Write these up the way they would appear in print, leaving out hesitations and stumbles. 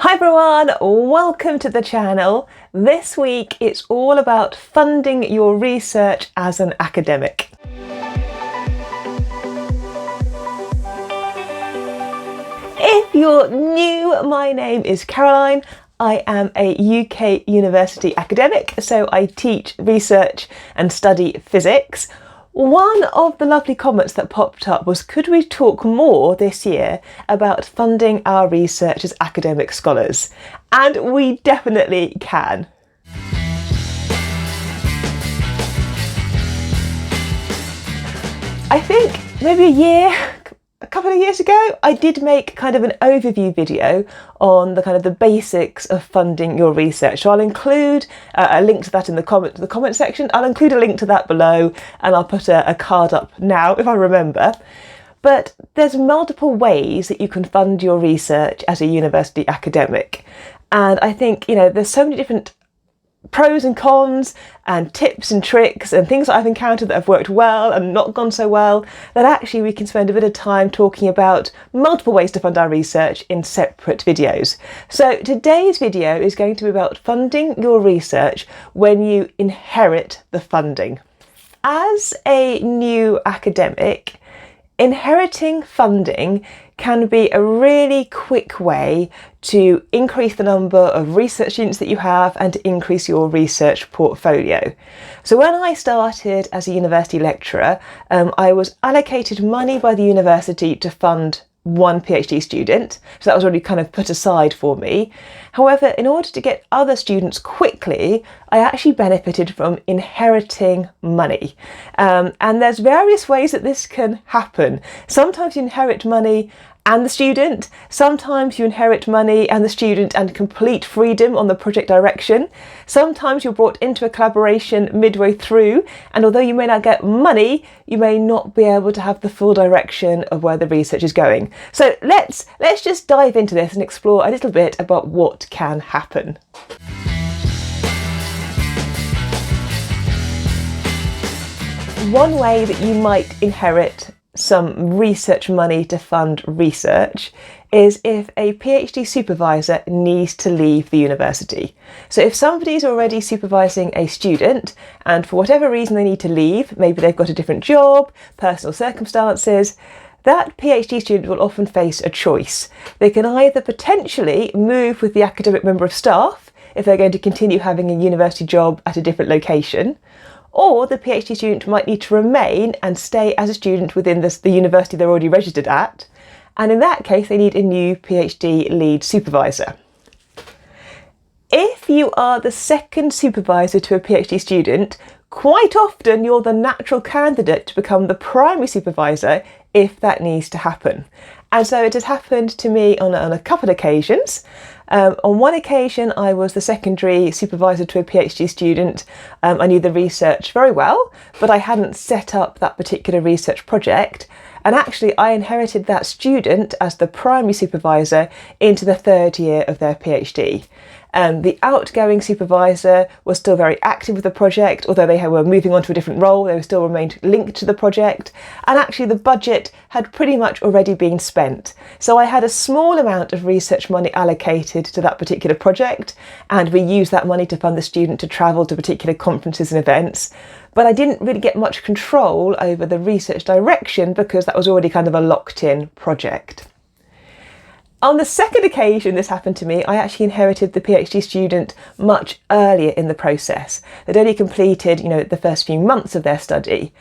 Hi everyone, welcome to the channel. This week it's all about funding your research as an academic. If you're new, my name is Caroline. I am a UK university academic, so I teach, research and study physics. One of the lovely comments that popped up was, could we talk more this year about funding our research as academic scholars? And we definitely can. I think maybe a couple of years ago, I did make kind of an overview video on the basics of funding your research. So I'll include a link to that in the comment section. I'll include a link to that below, and I'll put a card up now if I remember. But there's multiple ways that you can fund your research as a university academic. And I think, there's so many different pros and cons and tips and tricks and things that I've encountered that have worked well and not gone so well, that actually we can spend a bit of time talking about multiple ways to fund our research in separate videos. So today's video is going to be about funding your research when you inherit the funding. As a new academic, inheriting funding can be a really quick way to increase the number of research students that you have and to increase your research portfolio. So when I started as a university lecturer, I was allocated money by the university to fund one PhD student, so that was already kind of put aside for me. However, in order to get other students quickly, I actually benefited from inheriting money. And there's various ways that this can happen. Sometimes you inherit money and the student, sometimes you inherit money and the student and complete freedom on the project direction. Sometimes you're brought into a collaboration midway through, and although you may not get money, you may not be able to have the full direction of where the research is going. So let's just dive into this and explore a little bit about what can happen. One way that you might inherit some research money to fund research is if a PhD supervisor needs to leave the university. So if somebody's already supervising a student and for whatever reason they need to leave, maybe they've got a different job, personal circumstances, that PhD student will often face a choice. They can either potentially move with the academic member of staff if they're going to continue having a university job at a different location, or the PhD student might need to remain and stay as a student within the university they're already registered at, and in that case they need a new PhD lead supervisor. If you are the second supervisor to a PhD student, quite often you're the natural candidate to become the primary supervisor if that needs to happen. And so it has happened to me on a couple of occasions. On one occasion, I was the secondary supervisor to a PhD student. I knew the research very well, but I hadn't set up that particular research project. And actually, I inherited that student as the primary supervisor into the third year of their PhD. The outgoing supervisor was still very active with the project, although they were moving on to a different role, they still remained linked to the project, and actually the budget had pretty much already been spent. So I had a small amount of research money allocated to that particular project, and we used that money to fund the student to travel to particular conferences and events, but I didn't really get much control over the research direction because that was already kind of a locked-in project. On the second occasion this happened to me, I actually inherited the PhD student much earlier in the process. They'd only completed, the first few months of their study.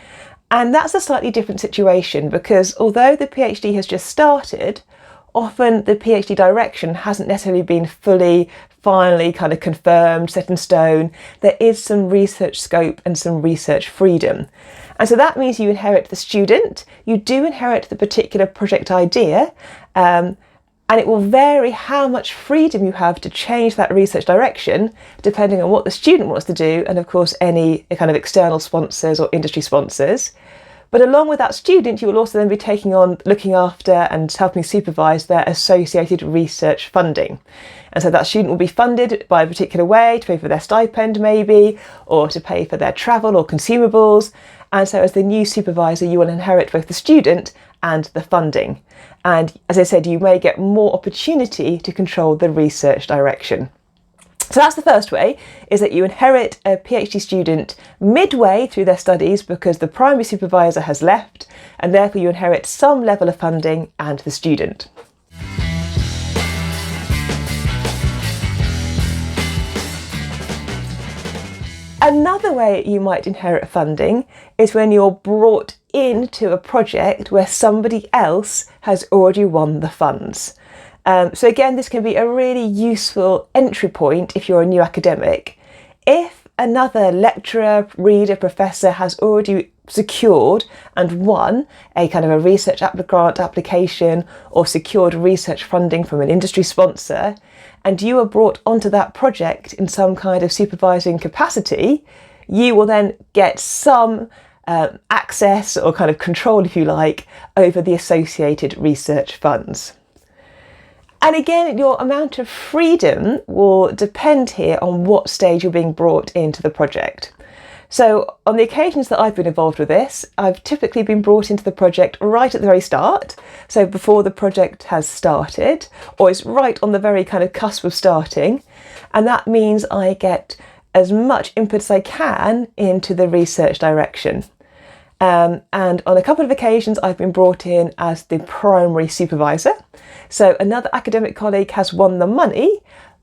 And that's a slightly different situation because although the PhD has just started, often the PhD direction hasn't necessarily been finally kind of confirmed, set in stone. There is some research scope and some research freedom. And so that means you inherit the student, you do inherit the particular project idea, and it will vary how much freedom you have to change that research direction depending on what the student wants to do and of course any kind of external sponsors or industry sponsors. But along with that student, you will also then be taking on looking after and helping supervise their associated research funding. And so that student will be funded by a particular way to pay for their stipend maybe, or to pay for their travel or consumables. And so as the new supervisor, you will inherit both the student and the funding. And as I said, you may get more opportunity to control the research direction. So that's the first way, is that you inherit a PhD student midway through their studies because the primary supervisor has left, and therefore you inherit some level of funding and the student. Another way you might inherit funding is when you're brought into a project where somebody else has already won the funds. So again, this can be a really useful entry point if you're a new academic. If another lecturer, reader, professor has already secured and won a kind of a research grant application or secured research funding from an industry sponsor, and you are brought onto that project in some kind of supervising capacity, you will then get some access or kind of control, if you like, over the associated research funds. And again, your amount of freedom will depend here on what stage you're being brought into the project. So on the occasions that I've been involved with this, I've typically been brought into the project right at the very start, so before the project has started, or is right on the very kind of cusp of starting, and that means I get as much input as I can into the research direction. And on a couple of occasions I've been brought in as the primary supervisor. So another academic colleague has won the money,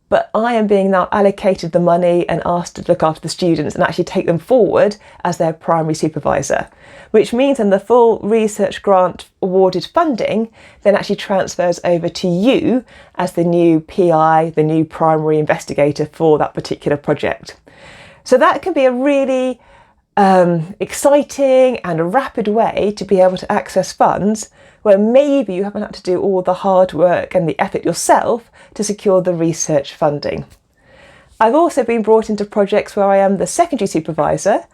but I am being now allocated the money and asked to look after the students and actually take them forward as their primary supervisor, which means then the full research grant awarded funding then actually transfers over to you as the new PI, the new primary investigator for that particular project. So that can be a really exciting and a rapid way to be able to access funds where maybe you haven't had to do all the hard work and the effort yourself to secure the research funding. I've also been brought into projects where I am the secondary supervisor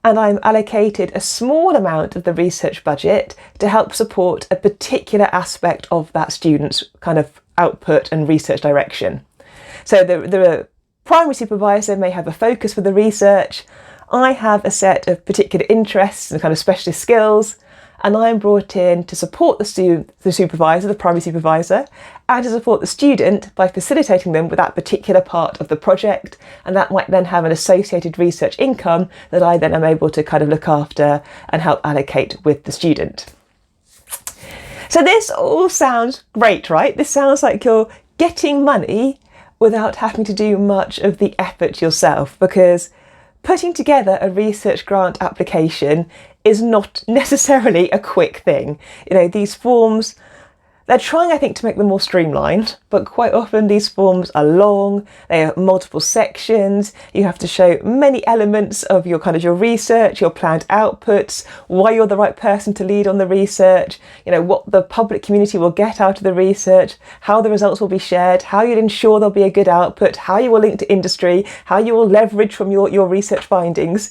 and I'm allocated a small amount of the research budget to help support a particular aspect of that student's kind of output and research direction. So the primary supervisor may have a focus for the research. I have a set of particular interests and kind of specialist skills, and I'm brought in to support the supervisor, the primary supervisor, and to support the student by facilitating them with that particular part of the project, and that might then have an associated research income that I then am able to kind of look after and help allocate with the student. So this all sounds great, right? This sounds like you're getting money without having to do much of the effort yourself, because putting together a research grant application is not necessarily a quick thing. You know, these forms, they're trying, I think, to make them more streamlined, but quite often these forms are long, they have multiple sections, you have to show many elements of your research, your planned outputs, why you're the right person to lead on the research, you know, what the public community will get out of the research, how the results will be shared, how you'll ensure there'll be a good output, how you will link to industry, how you will leverage from your research findings.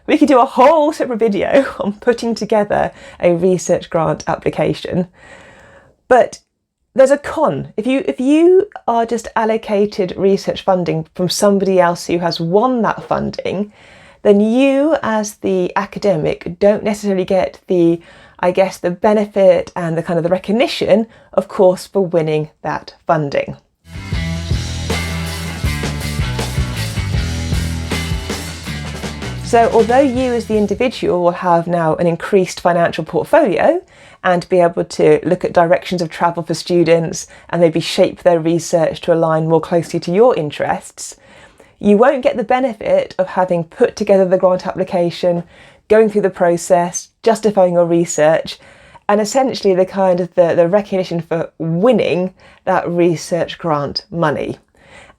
We could do a whole separate video on putting together a research grant application. But there's a con. If you are just allocated research funding from somebody else who has won that funding, then you as the academic don't necessarily get the benefit and the kind of the recognition, of course, for winning that funding. So although you as the individual will have now an increased financial portfolio and be able to look at directions of travel for students and maybe shape their research to align more closely to your interests, you won't get the benefit of having put together the grant application, going through the process, justifying your research, and essentially the recognition for winning that research grant money.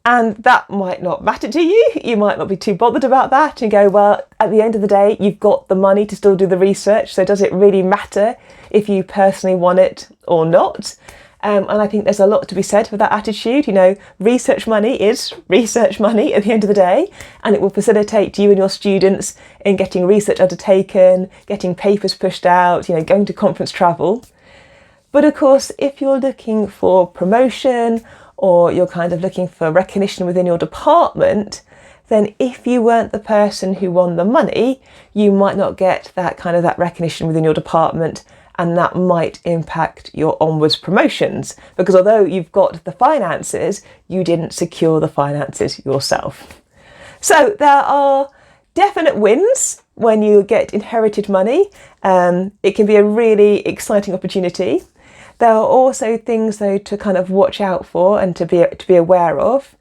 And that might not matter to you. You might not be too bothered about that and go, well, at the end of the day, you've got the money to still do the research. So does it really matter if you personally won it or not? And I think there's a lot to be said for that attitude. You know, research money is research money at the end of the day, and it will facilitate you and your students in getting research undertaken, getting papers pushed out, you know, going to conference travel. But of course, if you're looking for promotion or you're kind of looking for recognition within your department, then if you weren't the person who won the money, you might not get that recognition within your department, and that might impact your onwards promotions, because although you've got the finances, you didn't secure the finances yourself. So there are definite wins when you get inherited money. It can be a really exciting opportunity. There are also things though to kind of watch out for and to be aware of.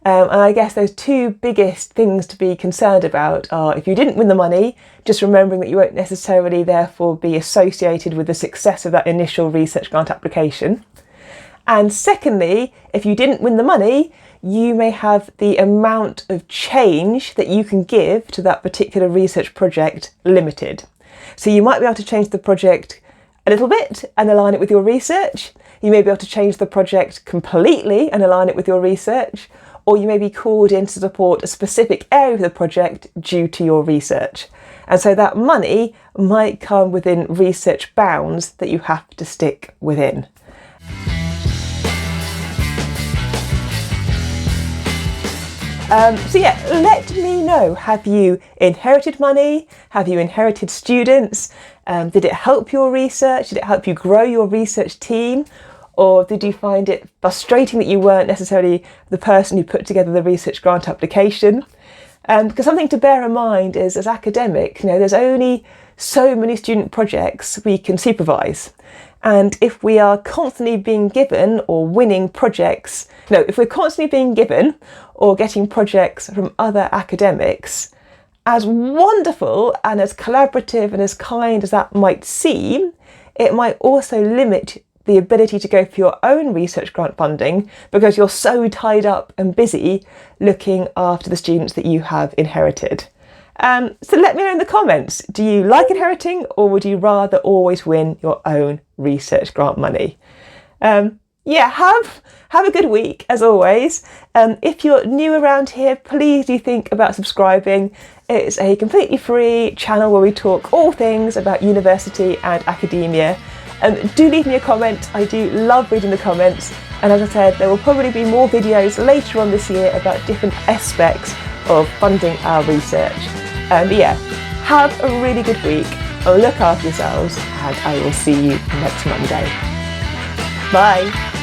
And I guess those two biggest things to be concerned about are, if you didn't win the money, just remembering that you won't necessarily therefore be associated with the success of that initial research grant application. And secondly, if you didn't win the money, you may have the amount of change that you can give to that particular research project limited. So you might be able to change the project a little bit and align it with your research. You may be able to change the project completely and align it with your research. Or you may be called in to support a specific area of the project due to your research. And so that money might come within research bounds that you have to stick within. So yeah, let me know, have you inherited money? Have you inherited students? Did it help your research? Did it help you grow your research team? Or did you find it frustrating that you weren't necessarily the person who put together the research grant application? Because something to bear in mind is, as academics, you know, there's only so many student projects we can supervise. And if we are constantly being given or winning projects, if we're constantly being given or getting projects from other academics, as wonderful and as collaborative and as kind as that might seem, it might also limit the ability to go for your own research grant funding because you're so tied up and busy looking after the students that you have inherited. So let me know in the comments, do you like inheriting, or would you rather always win your own research grant money? Yeah, have a good week as always. If you're new around here, please do think about subscribing. It's a completely free channel where we talk all things about university and academia. Do leave me a comment. I do love reading the comments, and as I said, there will probably be more videos later on this year about different aspects of funding our research. But yeah, have a really good week, look after yourselves, and I will see you next Monday. Bye!